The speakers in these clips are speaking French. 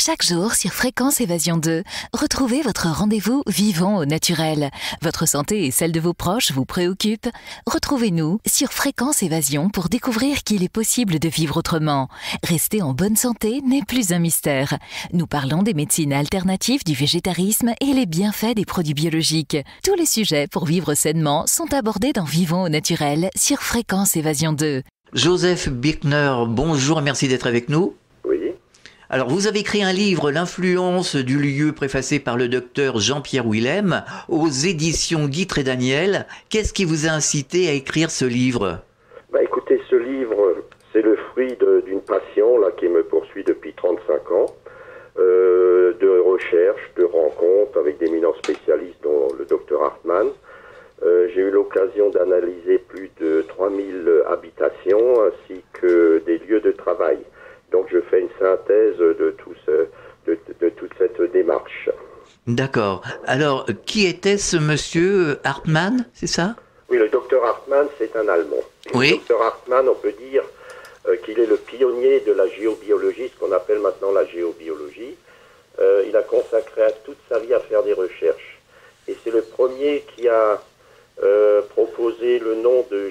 Chaque jour sur Fréquence Évasion 2, retrouvez votre rendez-vous vivant au naturel. Votre santé et celle de vos proches vous préoccupent? Retrouvez-nous sur Fréquence Évasion pour découvrir qu'il est possible de vivre autrement. Rester en bonne santé n'est plus un mystère. Nous parlons des médecines alternatives, du végétarisme et les bienfaits des produits biologiques. Tous les sujets pour vivre sainement sont abordés dans Vivons au naturel sur Fréquence Évasion 2. Joseph Birkner, bonjour et merci d'être avec nous. Oui. Alors, vous avez écrit un livre, L'influence du lieu, préfacé par le docteur Jean-Pierre Willem, aux éditions Guy Trédaniel. Qu'est-ce qui vous a incité à écrire ce livre? Écoutez, ce livre, c'est le fruit d'une passion là, qui me poursuit depuis 35 ans, de recherche, de rencontres avec d'éminents spécialistes, dont le docteur Hartmann. J'ai eu l'occasion d'analyser plus de 3000 habitations ainsi que des lieux de travail. Donc je fais une synthèse de toute cette démarche. D'accord. Alors, qui était ce monsieur Hartmann, c'est ça? Oui, le docteur Hartmann, c'est un Allemand. Oui. Le docteur Hartmann, on peut dire qu'il est le pionnier de la géobiologie, ce qu'on appelle maintenant la géobiologie. Il a consacré toute sa vie à faire des recherches. Et c'est le premier qui a proposé le nom de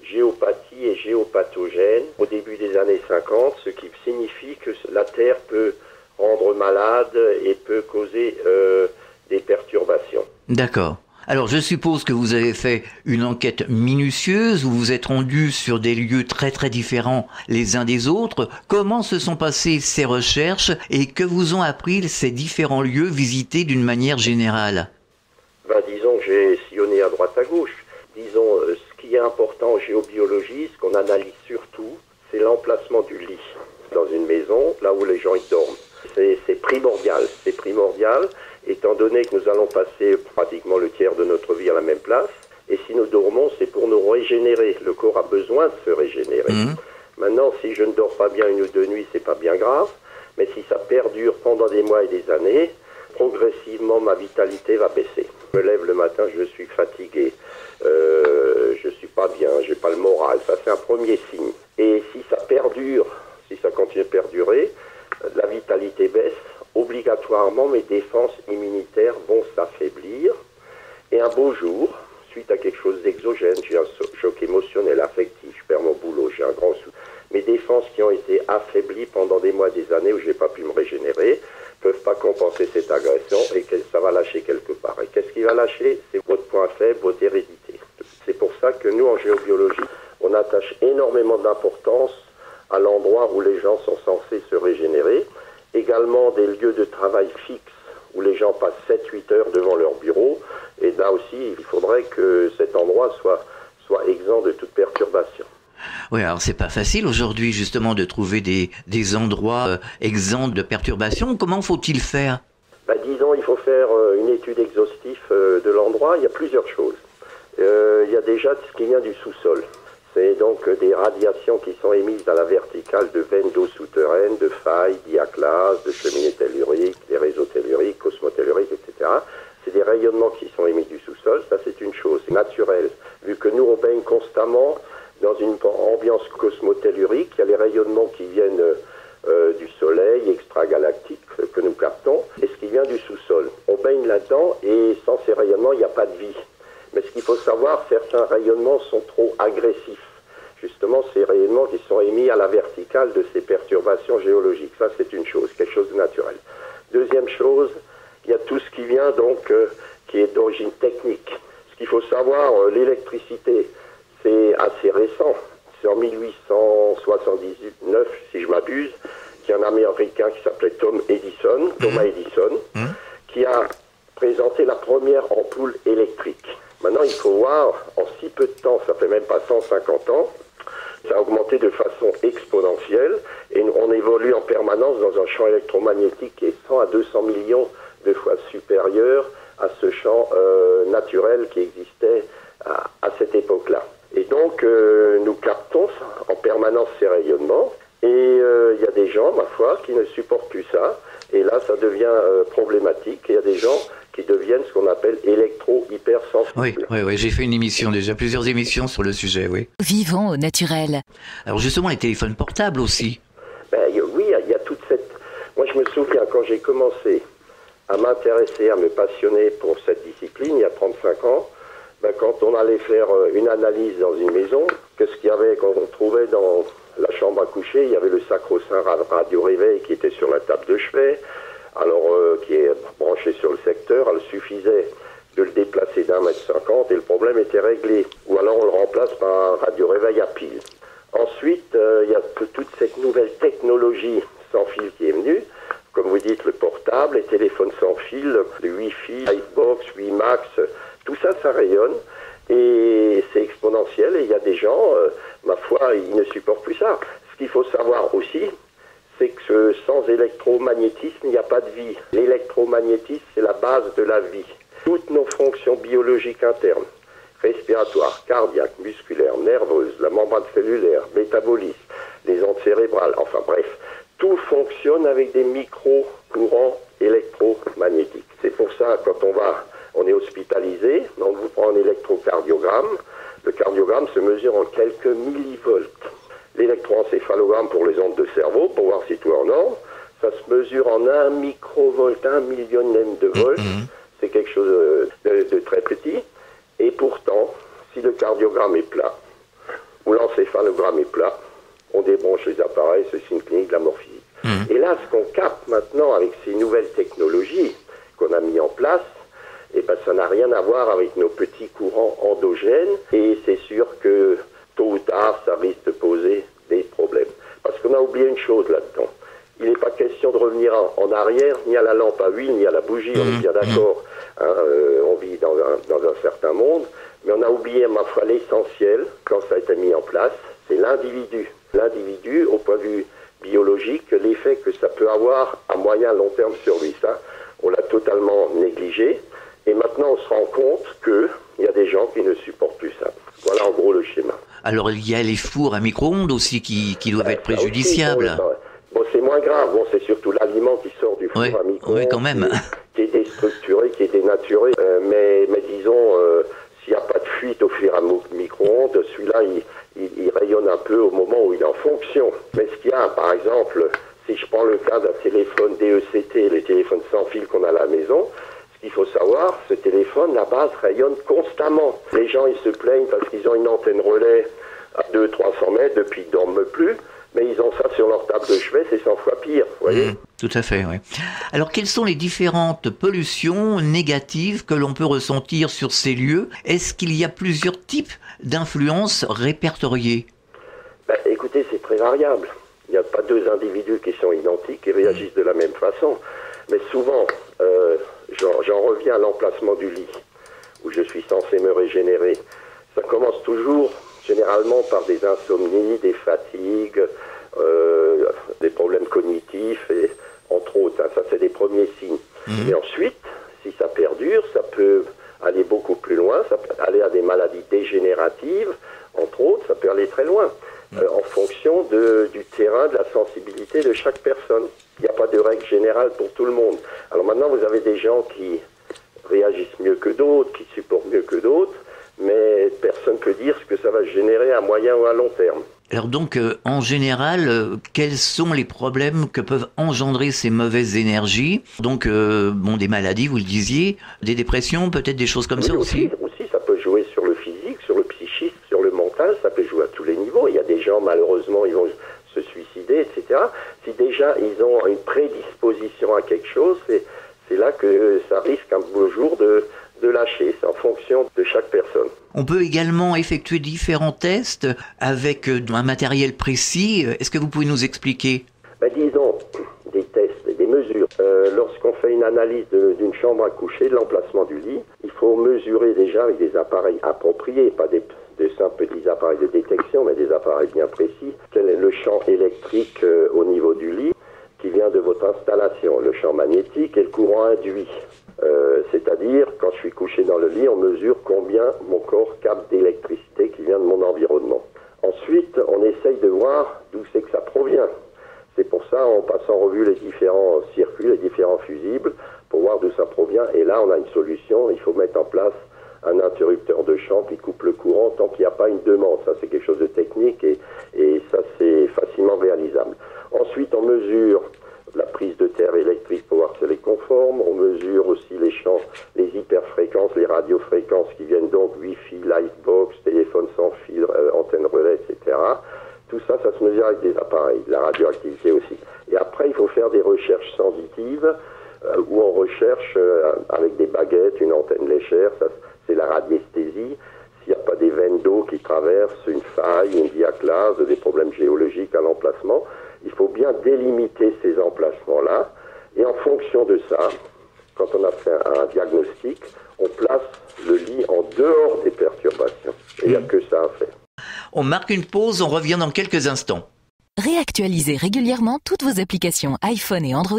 géopathie et géopathogène au début des années 50, ce qui signifie que la Terre peut rendre malade et peut causer des perturbations. D'accord. Alors, je suppose que vous avez fait une enquête minutieuse, où vous vous êtes rendu sur des lieux très très différents les uns des autres. Comment se sont passées ces recherches et que vous ont appris ces différents lieux visités d'une manière générale? Disons que j'ai sillonné à droite à gauche. Disons, ce qui est important en géobiologie, ce qu'on analyse surtout, c'est l'emplacement du lit dans une maison, là où les gens y dorment. C'est primordial, étant donné que nous allons passer pratiquement le tiers de notre vie à la même place. Et si nous dormons, c'est pour nous régénérer. Le corps a besoin de se régénérer. Maintenant, si je ne dors pas bien 1 ou 2 nuits, c'est pas bien grave. Mais si ça perdure pendant des mois et des années, progressivement, ma vitalité va baisser. Je me lève le matin, je suis fatigué, je suis pas bien, j'ai pas le moral. Ça, c'est un premier signe. Et si ça perdure, si ça continue de perdurer, la vitalité baisse. Obligatoirement, mes défenses immunitaires vont s'affaiblir. Et un beau jour, suite à quelque chose d'exogène, j'ai un choc émotionnel, affectif, je perds mon boulot, j'ai un grand souci. Mes défenses qui ont été affaiblies pendant des mois, des années où j'ai pas pu me régénérer, peuvent pas compenser cette agression et que ça va lâcher quelque part. Et qu'est-ce qui va lâcher? C'est votre point faible, votre hérédité. C'est pour ça que nous, en géobiologie, on attache énormément d'importance à l'endroit où les gens sont censés se régénérer. Également des lieux de travail fixes où les gens passent 7-8 heures devant leur bureau. Et là aussi, il faudrait que cet endroit soit exempt de toute perturbation. Oui, alors c'est pas facile aujourd'hui justement de trouver des endroits exempts de perturbations. Comment faut-il faire? Disons, il faut faire une étude exhaustive de l'endroit. Il y a plusieurs choses. Il y a déjà ce qui vient du sous-sol. C'est donc des radiations qui sont émises à la verticale de veines d'eau souterraines, de failles, diaclases, de cheminées telluriques, des réseaux telluriques, cosmotelluriques, etc. C'est des rayonnements qui sont émis du sous-sol. Ça, c'est une chose naturelle. Vu que nous, on baigne constamment dans une ambiance cosmotellurique, il y a les rayonnements qui viennent du soleil extragalactique que nous captons, et ce qui vient du sous-sol. On baigne là-dedans, et sans ces rayonnements, il n'y a pas de vie. Mais ce qu'il faut savoir, certains rayonnements sont trop agressifs. Justement, ces rayonnements qui sont émis à la verticale de ces perturbations géologiques. Ça, c'est une chose, quelque chose de naturel. Deuxième chose, il y a tout ce qui vient donc, qui est d'origine technique. Ce qu'il faut savoir, l'électricité, c'est assez récent. C'est en 1879, si je m'abuse, qu'il y a un Américain qui s'appelait Thomas Edison, qui a présenté la première ampoule électrique. Maintenant, il faut voir, en si peu de temps, ça fait même pas 150 ans, ça a augmenté de façon exponentielle et on évolue en permanence dans un champ électromagnétique qui est 100 à 200 millions de fois supérieur à ce champ naturel qui existait à cette époque-là. Et donc, nous captons en permanence ces rayonnements et il y a des gens, ma foi, qui ne supportent plus ça. Et là, ça devient problématique. Il y a des gens qui deviennent ce qu'on appelle électro-hypersensibles. Oui, j'ai fait une émission déjà, plusieurs émissions sur le sujet, oui. Vivons au naturel. Alors justement, les téléphones portables aussi. Oui, il y a toute cette... Moi, je je me souviens, quand j'ai commencé à m'intéresser, à me passionner pour cette discipline, il y a 35 ans, ben, quand on allait faire une analyse dans une maison, qu'est-ce qu'il y avait quand on trouvait dans la chambre à coucher? Il y avait le sacro-saint radio-réveil qui était sur la table de chevet, alors qui est branché sur le secteur. Il suffisait de le déplacer d'1,50 m et le problème était réglé. Ou alors on le remplace par un radio-réveil à pile. Ensuite, il y a toute cette nouvelle technologie sans fil qui est venue. Comme vous dites, le portable, les téléphones sans fil, le Wi-Fi, iBox, WiMax, tout ça, ça rayonne. Et c'est exponentiel. Et il y a des gens, ma foi, ils ne supportent plus ça. Ce qu'il faut savoir aussi, c'est que sans électromagnétisme, il n'y a pas de vie. L'électromagnétisme, c'est la base de la vie. Toutes nos fonctions biologiques internes, respiratoires, cardiaques, musculaires, nerveuses, la membrane cellulaire, métabolisme, les ondes cérébrales, enfin bref, tout fonctionne avec des micro-courants électromagnétiques. C'est pour ça, quand on est hospitalisé, on vous prend un électrocardiogramme. Le cardiogramme se mesure en quelques millivolts. L'électroencéphalogramme pour les ondes de cerveau, pour voir si tout est en ordre, ça se mesure en 1 microvolt, 1 millionième de volt. C'est quelque chose de très petit. Et pourtant, si le cardiogramme est plat, ou l'encéphalogramme est plat, on débranche les appareils, ceci une clinique de la mort physique. Et là, ce qu'on capte maintenant avec ces nouvelles technologies qu'on a mis en place, eh ben, ça n'a rien à voir avec nos petits courants endogènes. Et c'est sûr que tôt ou tard, ça risque de poser des problèmes. Parce qu'on a oublié une chose là-dedans. Il n'est pas question de revenir en arrière, ni à la lampe à huile, ni à la bougie, on est bien d'accord. Hein, on vit dans un certain monde, mais on a oublié, ma foi, l'essentiel, quand ça a été mis en place, c'est l'individu. L'individu, au point de vue biologique, l'effet que ça peut avoir à moyen, long terme sur lui, ça, on l'a totalement négligé. Et maintenant, on se rend compte qu'il y a des gens qui ne supportent plus ça. Voilà en gros le schéma. Alors, il y a les fours à micro-ondes aussi qui doivent être préjudiciables. Bon, c'est moins grave. Bon, c'est surtout l'aliment qui sort du four à micro-ondes. Oui, quand même. Qui est déstructuré, qui est dénaturé. Mais disons, s'il n'y a pas de fuite au fur et à micro-ondes, celui-là, il rayonne un peu au moment où il est en fonction. Mais ce qu'il y a, par exemple, si je prends le cas d'un téléphone DECT, les téléphones sans fil qu'on a à la maison, ce qu'il faut savoir, ce téléphone, la base rayonne constamment. Les gens, ils se plaignent parce qu'ils ont une antenne relais à 200-300 mètres, depuis ils ne dorment plus. Mais ils ont ça sur leur table de chevet, c'est 100 fois pire, vous voyez. Tout à fait, oui. Alors, quelles sont les différentes pollutions négatives que l'on peut ressentir sur ces lieux? Est-ce qu'il y a plusieurs types d'influences répertoriées? Écoutez, c'est très variable. Il n'y a pas deux individus qui sont identiques et réagissent de la même façon. Mais souvent, j'en reviens à l'emplacement du lit, où je suis censé me régénérer. Ça commence toujours généralement par des insomnies, des fatigues, des problèmes cognitifs, et, entre autres. Hein, ça, c'est des premiers signes. Et ensuite, si ça perdure, ça peut aller beaucoup plus loin, ça peut aller à des maladies dégénératives, entre autres, ça peut aller très loin, en fonction du terrain, de la sensibilité de chaque personne. Il n'y a pas de règle générale pour tout le monde. Alors maintenant, vous avez des gens qui réagissent mieux que d'autres, qui supportent mieux que d'autres, mais personne ne peut dire ce que ça va générer à moyen ou à long terme. Alors donc, en général, quels sont les problèmes que peuvent engendrer ces mauvaises énergies? Donc, des maladies, vous le disiez, des dépressions, peut-être des choses comme ça aussi. Aussi, ça peut jouer sur le physique, sur le psychisme, sur le mental, ça peut jouer à tous les niveaux. Il y a des gens, malheureusement, ils vont se suicider, etc. Si déjà, ils ont une prédisposition à quelque chose, c'est là que ça risque un beau jour de lâcher. C'est en fonction de chaque personne. On peut également effectuer différents tests avec un matériel précis. Est-ce que vous pouvez nous expliquer? Disons, des tests, des mesures. Lorsqu'on fait une analyse d'une chambre à coucher, de l'emplacement du lit, il faut mesurer déjà avec des appareils appropriés, pas des simples petits appareils de détection, mais des appareils bien précis. Quel est le champ électrique au niveau du lit qui vient de votre installation, le champ magnétique et le courant induit. C'est-à-dire, quand je suis couché dans le lit, on mesure combien mon corps capte d'électricité qui vient de mon environnement. Ensuite, on essaye de voir d'où c'est que ça provient. C'est pour ça, on passe en revue les différents circuits, les différents fusibles, pour voir d'où ça provient. Et là, on a une solution. Il faut mettre en place un interrupteur de champ qui coupe le courant tant qu'il n'y a pas une demande. Ça, c'est quelque chose de technique et ça, c'est facilement réalisable. Ensuite, on mesure la prise de terre électrique pour voir si elle est conforme. On mesure aussi les champs, les hyperfréquences, les radiofréquences qui viennent donc Wi-Fi, Livebox, téléphone sans fil, antenne relais, etc. Tout ça, ça se mesure avec des appareils, la radioactivité aussi. Et après, il faut faire des recherches sensitives où on recherche avec des baguettes, une antenne léchère, ça, c'est la radiesthésie. S'il n'y a pas des veines d'eau qui traversent, une faille, une diaclase, des problèmes géologiques à l'emplacement, il faut bien délimiter ces emplacements-là. Et en fonction de ça, quand on a fait un diagnostic, on place le lit en dehors des perturbations. Et il n'y a que ça à faire. On marque une pause, on revient dans quelques instants. Réactualisez régulièrement toutes vos applications iPhone et Android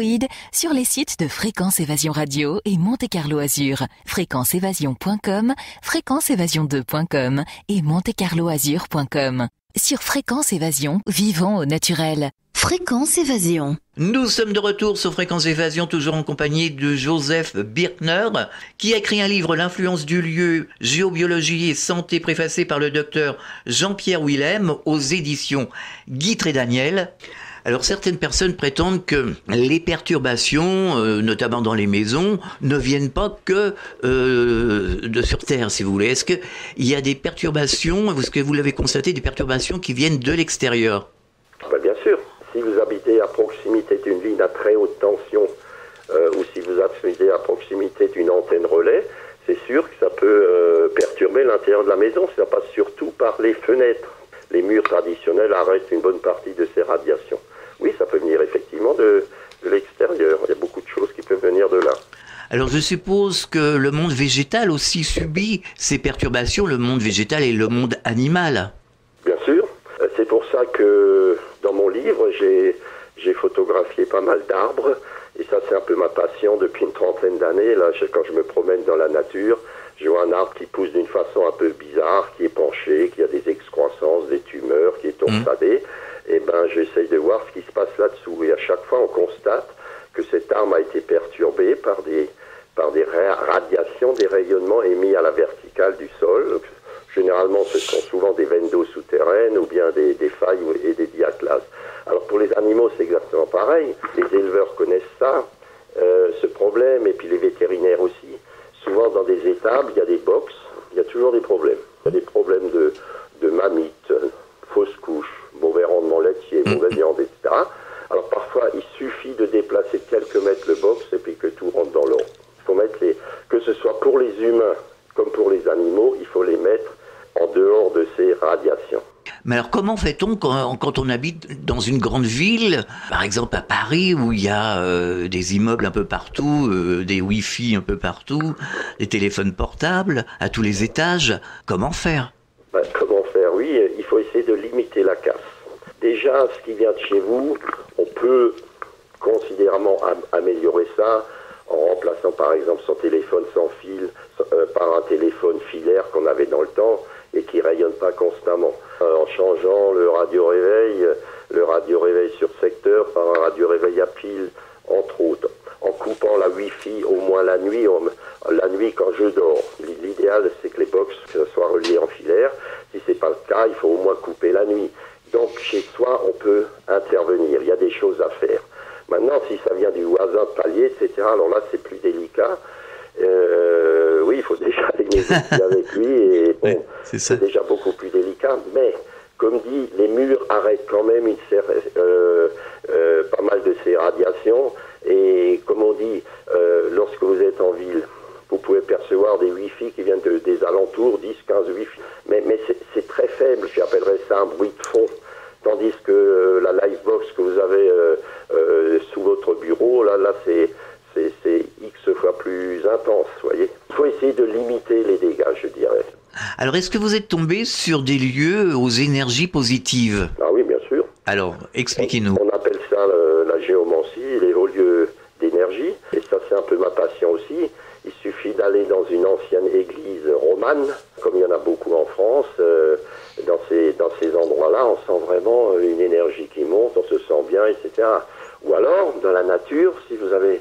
sur les sites de Fréquence Évasion Radio et Monte Carlo Azur, fréquenceévasion.com, fréquenceévasion2.com et montecarloazur.com. Sur Fréquence Évasion, vivons au naturel. Fréquence Évasion. Nous sommes de retour sur Fréquence Évasion, toujours en compagnie de Joseph Birkner, qui a écrit un livre, L'influence du lieu, géobiologie et santé, préfacé par le docteur Jean-Pierre Willem, aux éditions Guitry et Daniel. Alors certaines personnes prétendent que les perturbations, notamment dans les maisons, ne viennent pas que de sur Terre, si vous voulez. Est-ce qu'il y a des perturbations, est-ce que vous l'avez constaté, des perturbations qui viennent de l'extérieur ? Bien sûr. Si vous habitez à proximité d'une ligne à très haute tension ou si vous habitez à proximité d'une antenne relais, c'est sûr que ça peut perturber l'intérieur de la maison. Ça passe surtout par les fenêtres. Les murs traditionnels arrêtent une bonne partie de ces radiations. Oui, ça peut venir effectivement de l'extérieur. Il y a beaucoup de choses qui peuvent venir de là. Alors je suppose que le monde végétal aussi subit ces perturbations, le monde végétal et le monde animal. Bien sûr. C'est pour ça que dans mon livre, j'ai photographié pas mal d'arbres. Et ça, c'est un peu ma passion depuis une trentaine d'années. Là, quand je me promène dans la nature, je vois un arbre qui pousse d'une façon un peu bizarre, qui est penché, qui a des excroissances, des tumeurs, qui est torsadé. Et ben, j'essaye de voir ce qui se passe là-dessous. Et à chaque fois, on constate que cet arbre a été perturbé par des radiations, des rayonnements émis à la verticale du sol. Généralement, ce sont souvent des veines d'eau souterraines ou bien des failles et des diaclases. Alors pour les animaux, c'est exactement pareil. Les éleveurs connaissent ça, ce problème, et puis les vétérinaires aussi. Souvent dans des étables, il y a des box, il y a toujours des problèmes. Il y a des problèmes de mammites, fausses couches, mauvais rendement laitier, mauvaise viande, etc. Alors parfois, il suffit de déplacer de quelques mètres le box et puis que tout rentre dans l'ordre. Il faut mettre que ce soit pour les humains comme pour les animaux, il faut les mettre en dehors de ces radiations. Mais alors comment fait-on quand on habite dans une grande ville, par exemple à Paris, où il y a des immeubles un peu partout, des Wi-Fi un peu partout, des téléphones portables à tous les étages, comment faire ? Comment faire ? Oui, il faut essayer de limiter la casse. Déjà, ce qui vient de chez vous, on peut considérablement améliorer ça en remplaçant par exemple son téléphone sans fil par un téléphone filaire qu'on avait dans le temps et qui rayonne pas constamment. En changeant le radio-réveil sur secteur par un radio-réveil à pile, entre autres. En coupant la Wi-Fi au moins la nuit quand je dors. L'idéal, c'est que les box soient reliées en filaire. Si c'est pas le cas, il faut au moins couper la nuit. Donc chez soi, on peut intervenir. Il y a des choses à faire. Maintenant, si ça vient du voisin de palier, etc., alors là, c'est plus délicat. Oui, il faut déjà aller négocier avec lui. Et bon, c'est déjà beaucoup plus délicat. Mais, comme dit, les murs arrêtent quand même pas mal de ces radiations. Et comme on dit, lorsque vous êtes en ville, vous pouvez percevoir des Wi-Fi qui viennent des alentours, 10, 15 Wi-Fi. Mais c'est très faible, j'appellerais ça un bruit de fond. Tandis que la Livebox que vous avez sous votre bureau, là c'est X fois plus intense, vous voyez. Il faut essayer de limiter les dégâts, je dirais. Alors, est-ce que vous êtes tombé sur des lieux aux énergies positives ? Ah oui, bien sûr. Alors, expliquez-nous. On appelle ça la géomancie, les hauts lieux d'énergie. Et ça, c'est un peu ma passion aussi. Il suffit d'aller dans une ancienne église romane, comme il y en a beaucoup en France. Dans ces endroits-là, on sent vraiment une énergie qui monte, on se sent bien, etc. Ou alors, dans la nature, si vous avez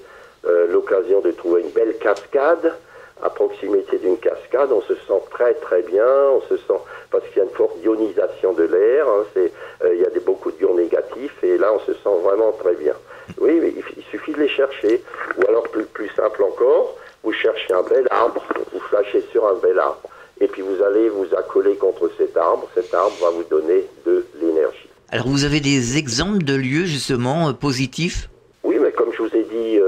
l'occasion de trouver une belle cascade, à proximité d'une cascade, on se sent très très bien, on se sent, parce qu'il y a une forte ionisation de l'air, hein, il y a beaucoup d'ions négatifs, et là on se sent vraiment très bien. Oui, mais il suffit de les chercher. Ou alors, plus simple encore, vous cherchez un bel arbre, vous flashez sur un bel arbre, et puis vous allez vous accoler contre cet arbre va vous donner de l'énergie. Alors vous avez des exemples de lieux justement positifs? Oui, mais comme je vous ai dit,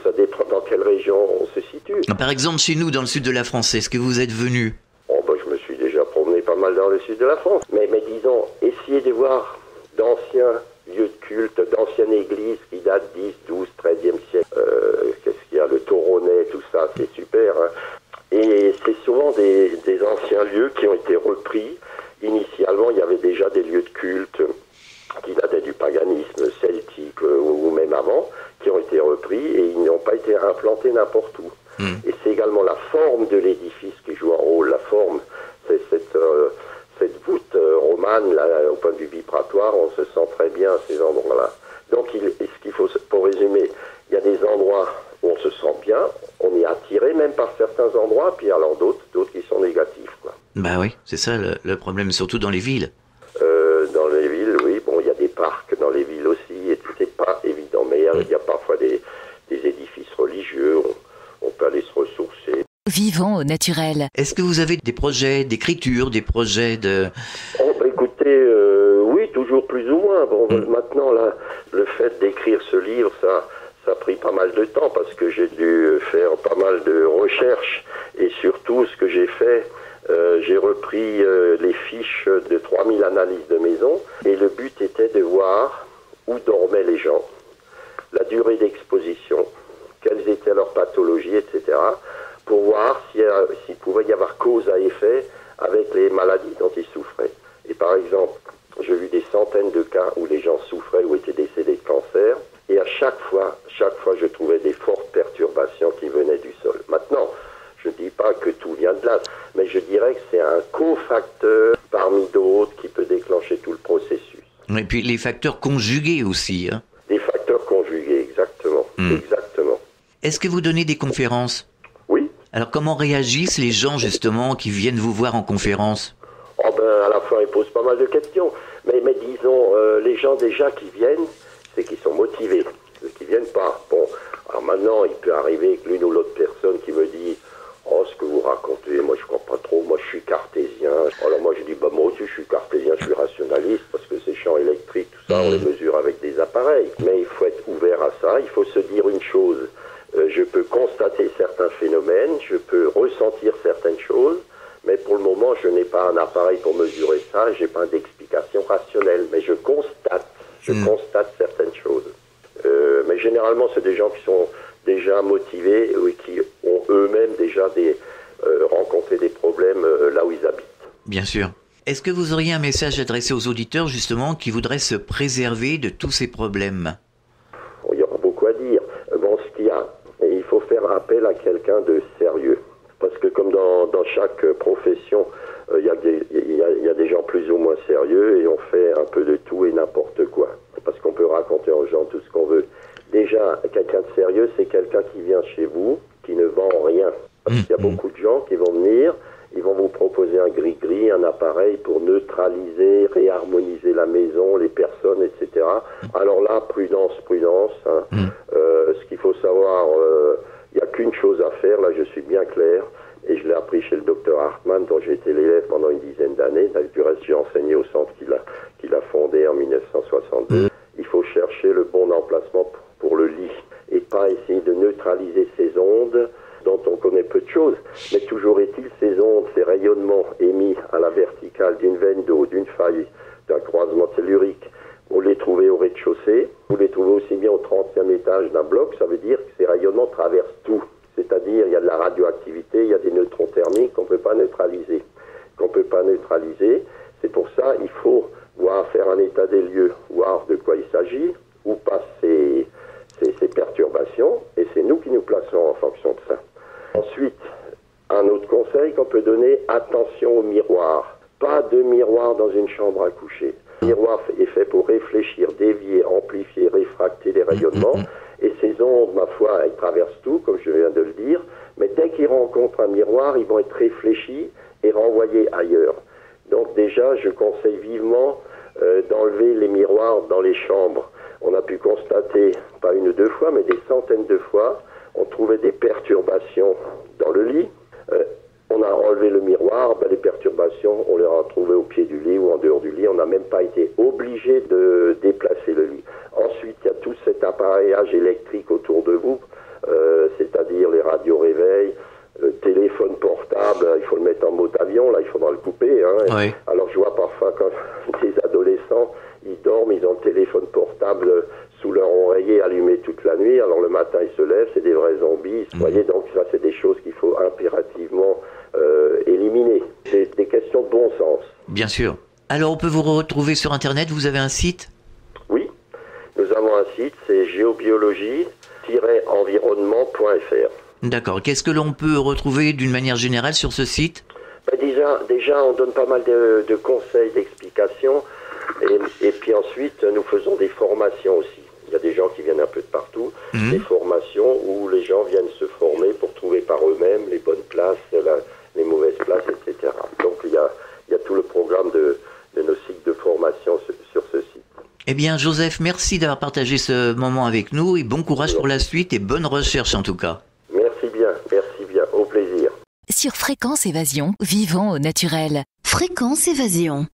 ça dépend dans quelle région on se situe. Par exemple chez nous, dans le sud de la France, est-ce que vous êtes venu? Je me suis déjà promené pas mal dans le sud de la France. Mais disons, essayez de voir d'anciens lieux de culte, d'anciennes églises qui datent 10, 12, 13e siècle. Qu'est-ce qu'il y a? Le Toronnais, tout ça, c'est super. Hein. Et c'est souvent des anciens lieux qui ont été repris. Initialement, il y avait déjà des lieux de culte qui dataient du paganisme celtique ou même avant, qui ont été repris et ils n'ont pas été implantés n'importe où. Et c'est également la forme de l'édifice qui joue un rôle. La forme, c'est cette voûte romane, là, au point de vue vibratoire, on se sent très bien à ces endroits-là. Donc, ce qu'il faut, pour résumer, il y a des endroits où on se sent bien, on est attiré même par certains endroits, puis alors d'autres qui sont négatifs, quoi. Bah oui, c'est ça le problème, surtout dans les villes. Dans les villes, oui, bon, il y a des parcs dans les villes aussi, et tout n'est pas évident, mais il y a parfois des édifices religieux, on peut aller se ressourcer. Vivons au naturel. Est-ce que vous avez des projets d'écriture, des projets de... Écoutez, oui, toujours plus ou moins. Bon, maintenant, là, le fait d'écrire ce livre, ça a pris pas mal de temps parce que j'ai dû faire pas mal de recherches et surtout, ce que j'ai fait, j'ai repris les fiches de 3000 analyses de maison et le but était de voir où dormaient les gens, la durée d'exposition, quelles étaient leurs pathologies, etc., pour voir s'il pouvait y avoir cause à effet avec les maladies dont ils souffraient. Et par exemple, j'ai vu des centaines de cas où les gens souffraient ou étaient décédés de cancer, et à chaque fois, je trouvais des fortes perturbations qui venaient du sol. Maintenant, je ne dis pas que tout vient de là, mais je dirais que c'est un cofacteur parmi d'autres qui peut déclencher tout le processus. Et puis les facteurs conjugués aussi. Hein. Des facteurs conjugués, exactement. Exactement. Est-ce que vous donnez des conférences? Oui. Alors comment réagissent les gens justement qui viennent vous voir en conférence? À la fin, ils posent pas mal de questions. Mais disons, les gens déjà qui viennent, c'est qu'ils sont motivés. Ceux qui viennent pas. Bon, alors maintenant, il peut arriver que l'une ou l'autre personne qui me dit « Oh, ce que vous racontez, moi je crois pas trop, moi je suis cartésien. » Alors moi je dis « Moi aussi je suis cartésien, je suis rationaliste, parce que ces champs électriques, tout ça, on les mesure avec des appareils. » Mais il faut être ouvert à ça, il faut se dire une chose. Je peux constater certains phénomènes, je peux ressentir certaines choses, mais pour le moment, je n'ai pas un appareil pour mesurer ça, je n'ai pas d'explication rationnelle, mais je constate certaines choses. Mais généralement, c'est des gens qui sont déjà motivés et qui ont eux-mêmes déjà rencontré des problèmes là où ils habitent. Bien sûr. Est-ce que vous auriez un message adressé aux auditeurs, justement, qui voudraient se préserver de tous ces problèmes? Il y aura beaucoup à dire. Bon, ce qu'il y a, il faut faire appel à quelqu'un de sérieux. Parce que comme dans chaque profession, il y a des gens plus ou moins sérieux et on fait un peu de tout et n'importe quoi. Parce qu'on peut raconter aux gens tout ce qu'on veut. Déjà, quelqu'un de sérieux, c'est quelqu'un qui vient chez vous, qui ne vend rien. Parce qu'il y a beaucoup de gens qui vont venir, ils vont vous proposer un gris-gris, un appareil pour neutraliser, réharmoniser la maison, les personnes, etc. Alors là, prudence. Hein. Ce qu'il faut savoir, il n'y a qu'une chose à faire, là je suis bien clair, et je l'ai appris chez le docteur Hartmann, dont j'ai été l'élève pendant une dizaine d'années. Du reste, j'ai enseigné au centre qu'il a fondé en 1962. Il faut chercher le bon emplacement pour le lit, et pas essayer de neutraliser ces ondes dont on connaît peu de choses. Mais toujours est-il, ces ondes, ces rayonnements émis à la verticale d'une veine d'eau, d'une faille, d'un croisement tellurique, vous les trouvez au rez-de-chaussée, vous les trouvez aussi bien au 30e étage d'un bloc, ça veut dire que ces rayonnements traversent tout. C'est-à-dire, il y a de la radioactivité, il y a des neutrons thermiques qu'on ne peut pas neutraliser. C'est pour ça qu'il faut faire un état des lieux, voir de quoi il s'agit, où passent ces perturbations, et c'est nous qui nous plaçons en fonction de ça. Ensuite, un autre conseil qu'on peut donner, attention au miroir. Pas de miroir dans une chambre à coucher. Le miroir est fait pour réfléchir, dévier, amplifier, réfracter les rayonnements. Et ces ondes, ma foi, elles traversent tout, comme je viens de le dire. Mais dès qu'ils rencontrent un miroir, ils vont être réfléchis et renvoyés ailleurs. Donc déjà, je conseille vivement d'enlever les miroirs dans les chambres. On a pu constater, pas une ou deux fois, mais des centaines de fois, on trouvait des perturbations dans le lit. On a enlevé le miroir, les perturbations, on les a trouvées au pied du lit ou en dehors du lit. On n'a même pas été obligé de déplacer le lit. Ensuite, il y a tout cet appareillage électrique autour de vous, c'est-à-dire les radios réveils, le téléphone portable, il faut le mettre en mode avion, là il faudra le couper. Oui. Alors je vois parfois quand des adolescents, ils dorment, ils ont le téléphone portable sous leur oreiller allumé toute la nuit, alors le matin ils se lèvent, c'est des vrais zombies. Vous voyez, donc ça c'est des choses qu'il faut impérativement éliminer. C'est des questions de bon sens. Bien sûr. Alors on peut vous retrouver sur Internet, vous avez un site ? Oui, nous avons un site, c'est géobiologie-environnement.fr. D'accord. Qu'est-ce que l'on peut retrouver d'une manière générale sur ce site ? Déjà, on donne pas mal de conseils, d'explications, et puis ensuite, nous faisons des formations aussi. Il y a des gens qui viennent un peu de partout, des formations où les gens viennent se former pour trouver par eux-mêmes les bonnes places, les mauvaises places, etc. Donc, il y a tout le programme de nos cycles de formation sur ce site. Eh bien, Joseph, merci d'avoir partagé ce moment avec nous et bon courage pour la suite et bonne recherche en tout cas. Merci bien, au plaisir. Sur Fréquence Évasion, vivons au naturel. Fréquence Évasion.